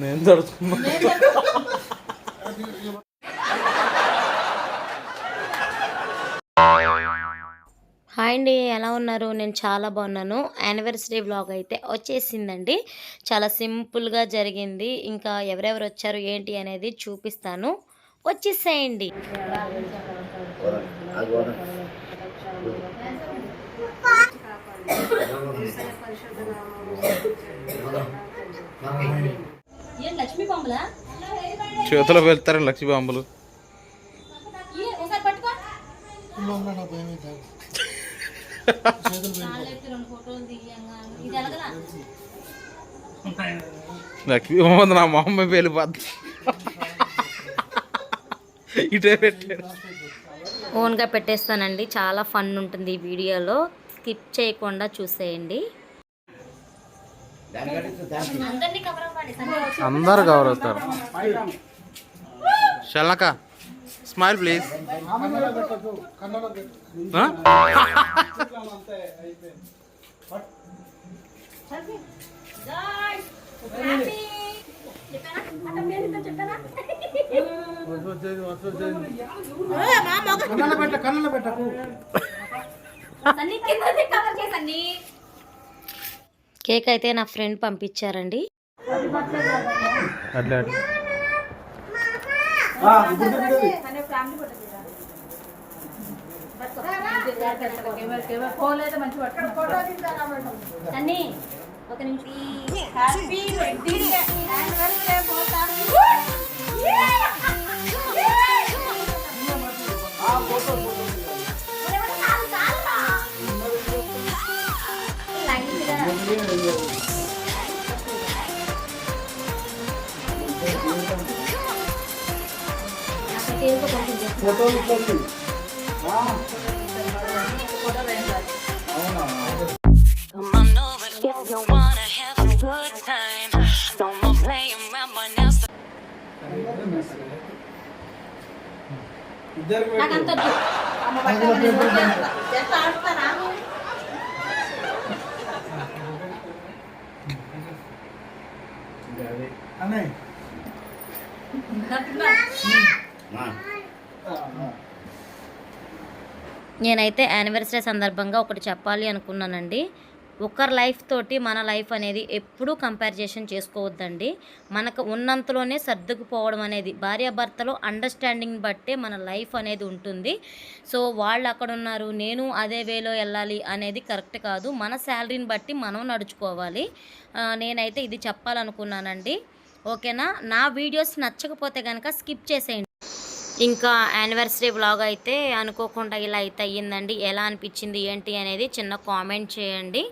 నేను తడుచుకున్నా. హాయ్ అండి, ఎలా ఉన్నారు? నేను చాలా బాగున్నాను. యానివర్సరీ వ్లాగ్ అయితే వచ్చేసిందండి. చాలా సింపుల్గా జరిగింది. ఇంకా ఎవరెవరు వచ్చారు ఏంటి అనేది చూపిస్తాను, వచ్చేసేయండి. లక్ష్మీ బాంబులా చేతిలో వెళ్తారు లక్ష్మీ బాంబులు. లక్ష్మీ బాంబు నా మొహమ్మ వెళ్ళిపోద్ది. ఇటే పెట్టాడు. ఓన్గా పెట్టేస్తానండి. చాలా ఫన్ ఉంటుంది ఈ వీడియోలో, స్కిప్ చేయకుండా చూసేయండి. అందరు గౌరవుతారు. శలక స్మైల్ ప్లీజ్. కేక్ అయితే నా ఫ్రెండ్ పంపించారండి. అట్లా ఒక నిమిషం. నేనైతే యానివర్సరీ సందర్భంగా ఒకటి చెప్పాలి అనుకున్నానండి. ఒకరి లైఫ్ తోటి మన లైఫ్ అనేది ఎప్పుడూ కంపారిజేషన్ చేసుకోవద్దండి. మనకు ఉన్నంతలోనే సర్దుకుపోవడం అనేది, భార్యాభర్తలో అండర్స్టాండింగ్ బట్టే మన లైఫ్ అనేది ఉంటుంది. సో వాళ్ళు అక్కడ ఉన్నారు, నేను అదే వేలో వెళ్ళాలి అనేది కరెక్ట్ కాదు. మన శాలరీని బట్టి మనం నడుచుకోవాలి. నేనైతే ఇది చెప్పాలనుకున్నానండి. ఓకేనా? నా వీడియోస్ నచ్చకపోతే కనుక స్కిప్ చేసేయండి. ఇంకా యానివర్సరీ వ్లాగ్ అయితే అనుకోకుండా ఇలా అయితే అయ్యిందండి. ఎలా అనిపించింది ఏంటి అనేది చిన్న కామెంట్ చేయండి.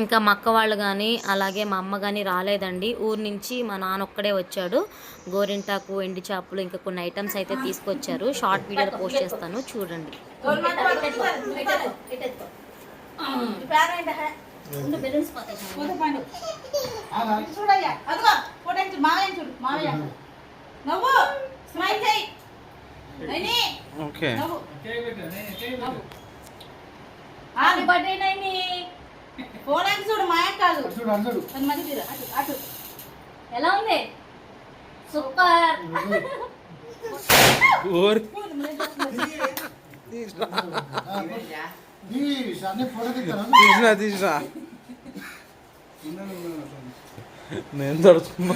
ఇంకా మా అక్క వాళ్ళు కానీ అలాగే మా అమ్మ కానీ రాలేదండి. ఊరు నుంచి మా నాన్న ఒక్కడే వచ్చాడు. గోరింటాకు, ఎండి చేపలు, ఇంకా కొన్ని ఐటమ్స్ అయితే తీసుకొచ్చారు. షార్ట్ వీడియోలో పోస్ట్ చేస్తాను, చూడండి. చూడు, మాయ కాదు, ఎలా ఉంది? సూపర్. తీసినా నేను తడుచుకున్నా.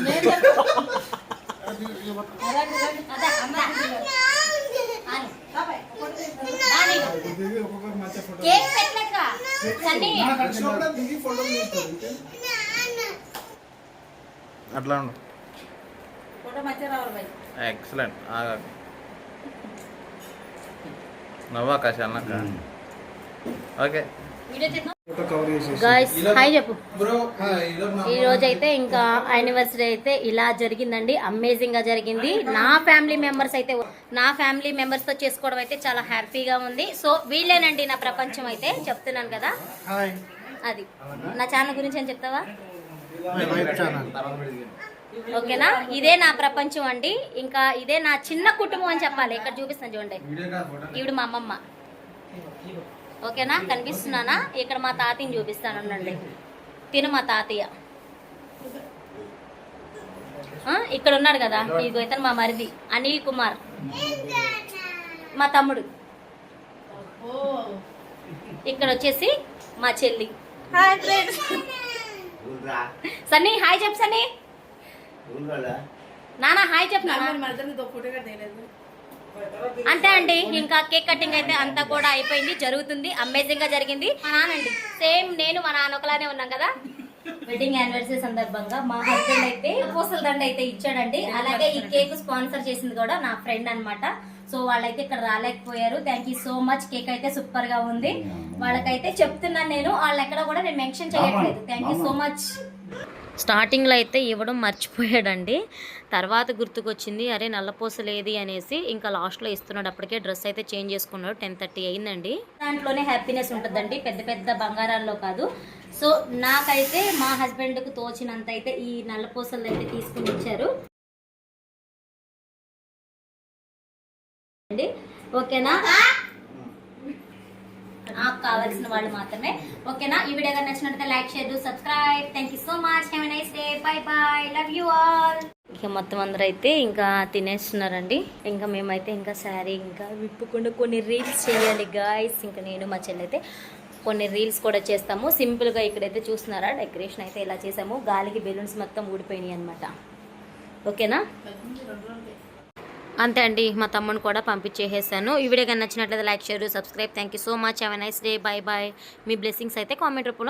అట్లా ఉండు. ఎక్సలెంట్. నవ్వాకాశ అన్నాక. ఓకే గాయ్స్, హాయ్ చెప్పు. ఈ రోజు అయితే ఇంకా యానివర్సరీ అయితే ఇలా జరిగిందండి. అమేజింగ్ గా జరిగింది. నా ఫ్యామిలీ మెంబర్స్ తో చేసుకోవడం అయితే చాలా హ్యాపీగా ఉంది. సో వీళ్ళేనండి నా ప్రపంచం అయితే, చెప్తున్నాను కదా. అది నా ఛానల్ గురించి ఏం చెప్తావా? ఓకేనా, ఇదే నా ప్రపంచం అండి. ఇంకా ఇదే నా చిన్న కుటుంబం అని చెప్పాలి. ఇక్కడ చూపిస్తాను చూడండి, ఈవిడ మా అమ్మమ్మ. ఓకేనా, కనిపిస్తున్నానా? ఇక్కడ మా తాతయ్యని చూపిస్తాను ఉండండి. తిను మా తాతయ్య. ఇక్కడ ఉన్నాడు కదా, ఇదిగో ఇతను మా మరిది అనిల్ కుమార్, మా తమ్ముడు. ఇక్కడ వచ్చేసి మా చెల్లి. Hi friends. సన్నీ హాయ్ చెప్పు. సన్నీ నానా హాయ్ చెప్పు. అంతే అండి, ఇంకా కేక్ కటింగ్ అయితే అంతా కూడా అయిపోయింది, జరుగుతుంది. అమేజింగ్ గా జరిగింది. మా నానండి సేమ్ నేను మా నాన్న ఒకలానే ఉన్నాం కదా. వెడ్డింగ్ యానివర్సరీ సందర్భంగా మా హస్బెండ్ అయితే పూసల దండ అయితే ఇచ్చాడండి. అలాగే ఈ కేక్ స్పాన్సర్ చేసింది కూడా నా ఫ్రెండ్ అన్నమాట. సో వాళ్ళైతే ఇక్కడ రాలేకపోయారు. Thank you so much. Cake అయితే సూపర్ గా ఉంది. వాళ్ళకైతే చెప్తున్నాను నేను, వాళ్ళు ఎక్కడ కూడా నేను మెన్షన్ చేయట్లేదు. Thank you so much. స్టార్టింగ్లో అయితే ఇవ్వడం మర్చిపోయాడండి. తర్వాత గుర్తుకొచ్చింది, అరే నల్లపూసలేది అనేసి ఇంకా లాస్ట్లో ఇస్తున్నాడు. అప్పటికే డ్రెస్ అయితే చేంజ్ చేసుకున్నాడు. 10:30 అయిందండి. దాంట్లోనే హ్యాపీనెస్ ఉంటుందండి, పెద్ద పెద్ద బంగారాల్లో కాదు. సో నాకైతే మా హస్బెండ్కు తోచినంత అయితే ఈ నల్లపూసలు అయితే తీసుకుని ఇచ్చారు. ఓకేనా, నాకు కావాల్సిన వాళ్ళు మాత్రమే. ఓకేనా, ఈ వీడియో నచ్చినట్లయితే like, share, subscribe. Thank you so much. Have a nice day. By by. Love you all. ఇక మొత్తం అందరూ అయితే ఇంకా తినేస్తున్నారండి. ఇంకా మేమైతే ఇంకా శారీ ఇంకా విప్పకుండా కొన్ని రీల్స్ చేయాలి గాయస్. ఇంకా నేను మా చెల్లి అయితే కొన్ని రీల్స్ కూడా చేస్తాము. సింపుల్గా ఇక్కడైతే చూస్తున్నారా, డెకరేషన్ అయితే ఇలా చేసాము. గాలికి బెలూన్స్ మొత్తం ఊడిపోయినాయి అనమాట. ఓకేనా, అంతే అండి. మా తమ్ముని కూడా పంపించేసాను. ఈ వీడియో కానీ నచ్చినట్లయితే like, share, subscribe. Thank you so much. Have a nice day. Bye bye. మీ బ్లెస్సింగ్స్ అయితే కామెంట్ రూపంలో